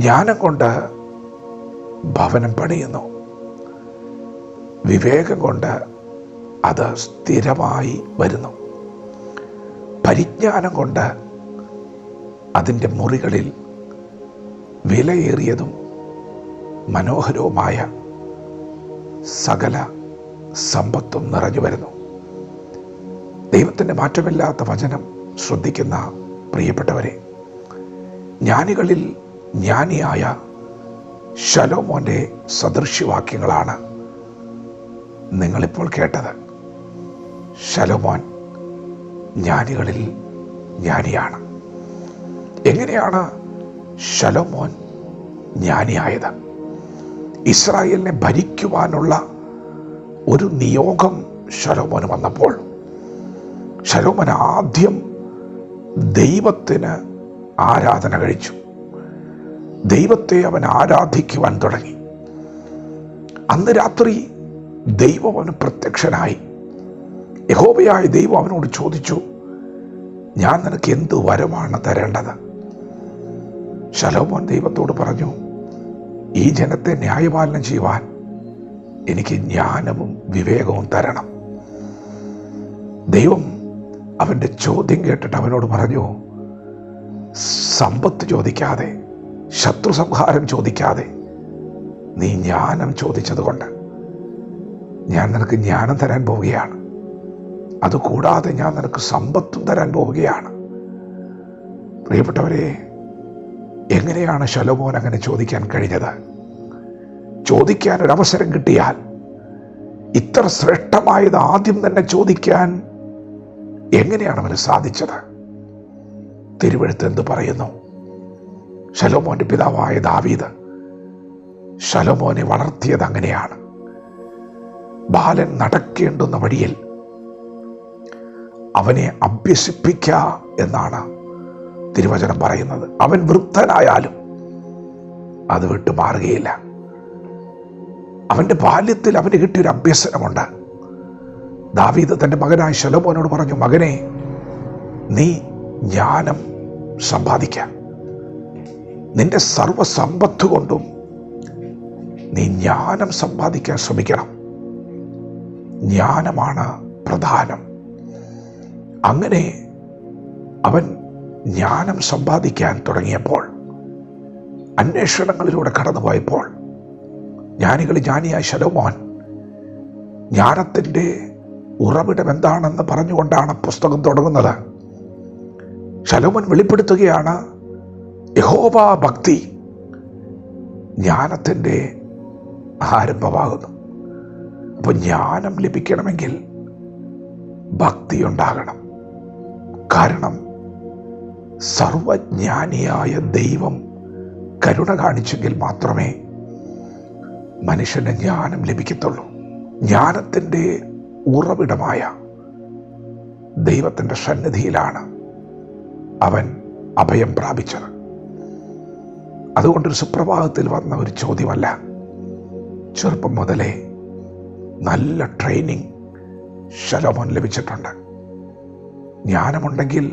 ജ്ഞാനം കൊണ്ട് ഭവനം പണിയുന്നു, വിവേകം കൊണ്ട് അത് സ്ഥിരമായി വരുന്നു. പരിജ്ഞാനം കൊണ്ട് അതിൻ്റെ മുറികളിൽ വിലയേറിയതും മനോഹരവുമായ സകല സമ്പത്തും നിറഞ്ഞു വരുന്നു. ദൈവത്തിൻ്റെ മാറ്റമില്ലാത്ത വചനം ശ്രദ്ധിക്കുന്ന പ്രിയപ്പെട്ടവരെ, ജ്ഞാനികളിൽ ജ്ഞാനിയായ ശലോമോൻ്റെ സദൃശ്യവാക്യങ്ങളാണ് നിങ്ങളിപ്പോൾ കേട്ടത്. ശലോമോൻ ജ്ഞാനികളിൽ ജ്ഞാനിയാണ്. എങ്ങനെയാണ് ശലോമോൻ ജ്ഞാനിയായത്? ഇസ്രായേലിനെ ഭരിക്കുവാനുള്ള ഒരു നിയോഗം ശലോമോന് വന്നപ്പോൾ ശലോമോൻ ആദ്യം ദൈവത്തിന് ആരാധന കഴിച്ചു. ദൈവത്തെ അവൻ ആരാധിക്കുവാൻ തുടങ്ങി. അന്ന് രാത്രി ദൈവം അവന് പ്രത്യക്ഷനായി. യഹോവയായ ദൈവം അവനോട് ചോദിച്ചു, ഞാൻ നിനക്ക് എന്ത് വരമാണ് തരേണ്ടത്? ശലോമോൻ ദൈവത്തോട് പറഞ്ഞു, ഈ ജനത്തെ ന്യായപാലനം ചെയ്യുവാൻ എനിക്ക് ജ്ഞാനവും വിവേകവും തരണം. ദൈവം അവൻ്റെ ചോദ്യം കേട്ടിട്ട് അവനോട് പറഞ്ഞു, സമ്പത്ത് ചോദിക്കാതെ, ശത്രു സംഹാരം ചോദിക്കാതെ, നീ ജ്ഞാനം ചോദിച്ചതുകൊണ്ട് ഞാൻ നിനക്ക് ജ്ഞാനം തരാൻ പോവുകയാണ്. അതുകൂടാതെ ഞാൻ നിനക്ക് സമ്പത്തും തരാൻ പോവുകയാണ്. പ്രിയപ്പെട്ടവരെ, എങ്ങനെയാണ് ശലോമോൻ അങ്ങനെ ചോദിക്കാൻ കഴിഞ്ഞത്? ചോദിക്കാൻ ഒരവസരം കിട്ടിയാൽ ഇത്ര ശ്രേഷ്ഠമായത് ആദ്യം തന്നെ ചോദിക്കാൻ എങ്ങനെയാണ് അവന് സാധിച്ചത്? തിരുവെഴുത്ത് എന്ത് പറയുന്നു? ശലോമോന്റെ പിതാവായ ദാവീദ് ശലോമോനെ വളർത്തിയത് അങ്ങനെയാണ്. ബാലൻ നടക്കേണ്ടുന്ന വഴിയിൽ അവനെ അഭ്യസിപ്പിക്ക എന്നാണ് തിരുവചനം പറയുന്നത്. അവൻ വൃദ്ധനായാലും അത് വിട്ടു മാറുകയില്ല. അവൻ്റെ ബാല്യത്തിൽ അവന് കിട്ടിയൊരു അഭ്യസനമുണ്ട്. ദാവീദ് തൻ്റെ മകനായ ശലോമോനോട് പറഞ്ഞു, മകനെ, നീ ജ്ഞാനം സമ്പാദിക്ക. നിന്റെ സർവസമ്പത്ത് കൊണ്ടും നീ ജ്ഞാനം സമ്പാദിക്കാൻ ശ്രമിക്കണം. ജ്ഞാനമാണ് പ്രധാനം. അങ്ങനെ അവൻ ജ്ഞാനം സമ്പാദിക്കാൻ തുടങ്ങിയപ്പോൾ, അന്വേഷണങ്ങളിലൂടെ കടന്നുപോയപ്പോൾ, ജ്ഞാനികളിൽ ജ്ഞാനിയായ ശലോമോൻ ജ്ഞാനത്തിൻ്റെ ഉറവിടം എന്താണെന്ന് പറഞ്ഞുകൊണ്ടാണ് പുസ്തകം തുടങ്ങുന്നത്. ശലോമോൻ വെളിപ്പെടുത്തുകയാണ്, യഹോവ ഭക്തി ജ്ഞാനത്തിൻ്റെ ആരംഭമാകുന്നു. അപ്പോൾ ജ്ഞാനം ലഭിക്കണമെങ്കിൽ ഭക്തി ഉണ്ടാകണം. കാരണം സർവജ്ഞാനിയായ ദൈവം കരുണ കാണിച്ചെങ്കിൽ മാത്രമേ മനുഷ്യന് ജ്ഞാനം ലഭിക്കത്തുള്ളൂ. ജ്ഞാനത്തിൻ്റെ ഉറവിടമായ ദൈവത്തിൻ്റെ സന്നിധിയിലാണ് അവൻ അഭയം പ്രാപിച്ചത്. അതുകൊണ്ടൊരു സുപ്രഭാതത്തിൽ വന്ന ഒരു ചോദ്യമല്ല. ചെറുപ്പം മുതലേ നല്ല ട്രെയിനിങ് ശലോമോൻ ലഭിച്ചിട്ടുണ്ട്. ജ്ഞാനമുണ്ടെങ്കിൽ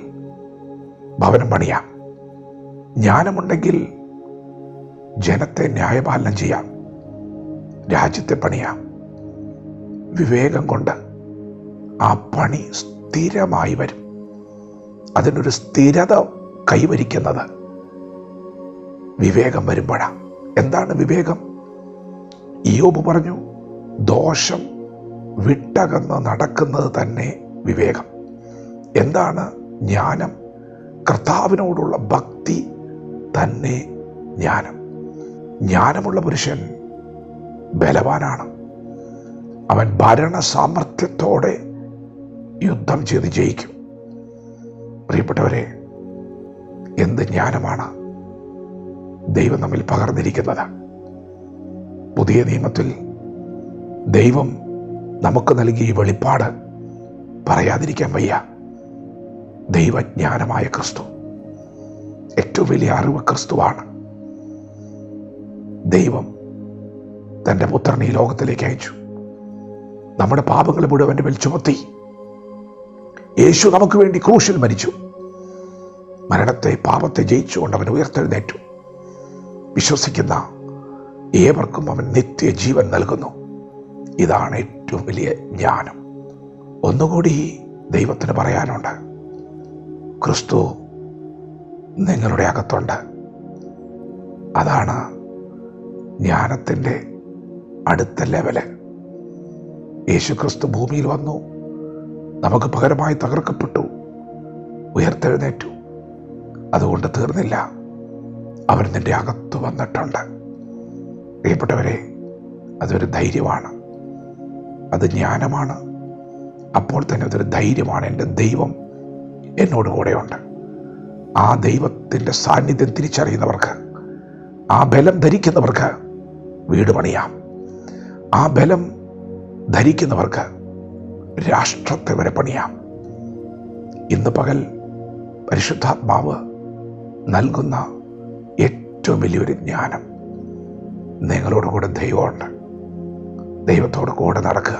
ഭവനം പണിയാം. ജ്ഞാനമുണ്ടെങ്കിൽ ജനത്തെ ന്യായപാലനം ചെയ്യാം, രാജ്യത്തെ പണിയാം. വിവേകം കൊണ്ട് ആ പണി സ്ഥിരമായി വരും. അതിനൊരു സ്ഥിരത കൈവരിക്കുന്നത് വിവേകം വരുമ്പോഴാണ്. എന്താണ് വിവേകം? ഇയ്യോബ് പറഞ്ഞു, ദോഷം വിട്ടകന്ന് നടക്കുന്നത് തന്നെ വിവേകം. എന്താണ് ജ്ഞാനം? കർത്താവിനോടുള്ള ഭക്തി തന്നെ ജ്ഞാനം. ജ്ഞാനമുള്ള പുരുഷൻ ബലവാനാണ്. അവൻ ഭരണ സാമർഥ്യത്തോടെ യുദ്ധം ചെയ്ത് ജയിക്കും. പ്രിയപ്പെട്ടവരെ, എന്ത് ജ്ഞാനമാണ് ദൈവം നമ്മിൽ പകർന്നിരിക്കുന്നത്! പുതിയ നിയമത്തിൽ ദൈവം നമുക്ക് നൽകിയ ഈ വെളിപ്പാട് പറയാതിരിക്കാൻ വയ്യ. ദൈവജ്ഞാനമായ ക്രിസ്തു, ഏറ്റവും വലിയ അറിവ് ക്രിസ്തുവാണ്. ദൈവം തൻ്റെ പുത്രനെ ഈ ലോകത്തിലേക്ക് അയച്ചു. നമ്മുടെ പാപങ്ങൾ മുഴുവൻ മേൽ ചുമത്തി യേശു നമുക്ക് വേണ്ടി ക്രൂശിൽ മരിച്ചു. മരണത്തെ, പാപത്തെ ജയിച്ചുകൊണ്ട് അവൻ ഉയർത്തെഴുന്നേറ്റു. വിശ്വസിക്കുന്ന ഏവർക്കും അവൻ നിത്യജീവൻ നൽകുന്നു. ഇതാണ് ഏറ്റവും വലിയ ജ്ഞാനം. ഒന്നുകൂടി ദൈവത്തിന് പറയാനുണ്ട്. ക്രിസ്തു നിങ്ങളുടെ അകത്തുണ്ട്. അതാണ് ജ്ഞാനത്തിൻ്റെ അടുത്ത ലെവല്. യേശു ക്രിസ്തു ഭൂമിയിൽ വന്നു, നമുക്ക് പകരമായി തകർക്കപ്പെട്ടു, ഉയർത്തെഴുന്നേറ്റു. അതുകൊണ്ട് തീർന്നില്ല, അവൻ നിന്റെ അകത്ത് വന്നിട്ടുണ്ട്. പ്രിയപ്പെട്ടവരെ, അതൊരു ധൈര്യമാണ്, അത് ജ്ഞാനമാണ്, അപ്പോൾ തന്നെ അതൊരു ധൈര്യമാണ്. എൻ്റെ ദൈവം എന്നോട് കൂടെയുണ്ട്. ആ ദൈവത്തിൻ്റെ സാന്നിധ്യം തിരിച്ചറിയുന്നവർക്ക്, ആ ബലം ധരിക്കുന്നവർക്ക് വീട് പണിയാം. ആ ബലം ധരിക്കുന്നവർക്ക് രാഷ്ട്രത്തെ വരെ പണിയാം. ഇന്ന് പകൽ പരിശുദ്ധാത്മാവ് നൽകുന്ന ഏറ്റവും വലിയൊരു ജ്ഞാനം, നിങ്ങളോട് കൂടെ ദൈവമുണ്ട്. ദൈവത്തോട് കൂടെ നടക്കുക,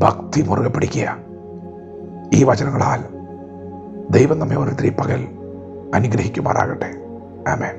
ഭക്തി മുറുകെ പിടിക്കുക. ഈ വചനങ്ങളാൽ ദൈവം നമ്മെ ഓരോരുത്തരെയും പകൽ അനുഗ്രഹിക്കുമാറാകട്ടെ. ആമേൻ.